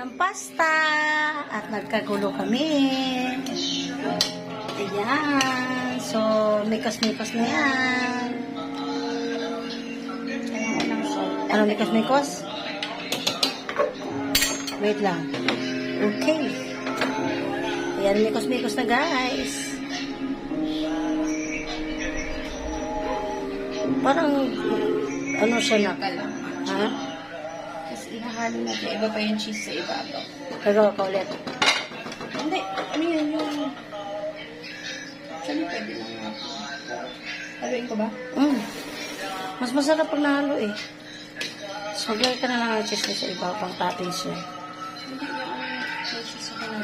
ng pasta at nagkagulo kami. Ayan. So, mikos-mikos na yan. Ano mikos-mikos? Wait lang. Okay. Ayan, mikos-mikos na guys. Parang, ano siya na? Ha? Tapos ihahalo natin. Iba pa yung cheese sa ibabaw. Pero ka ulit. Hindi. Ano yan yung... Saan pwede lang natin? Haluin ko ba? Mas masarap pag nahalo eh. So, maglagay ka na lang ng cheese sa iba pang toppings niya. Hindi yung cheese sa kanila.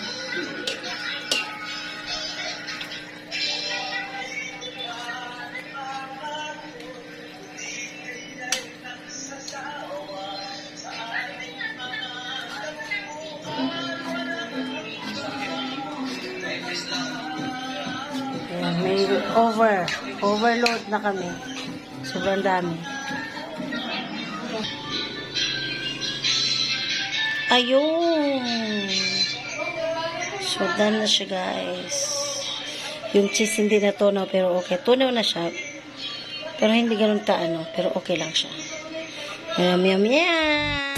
Ayan, may overload na kami. Sobrang dami. Ayun. So, done na siya, guys. Yung cheese hindi na tunaw, pero okay. Tunaw na siya. Pero hindi ganun kaano. Pero okay lang siya. Yum, yum, yum.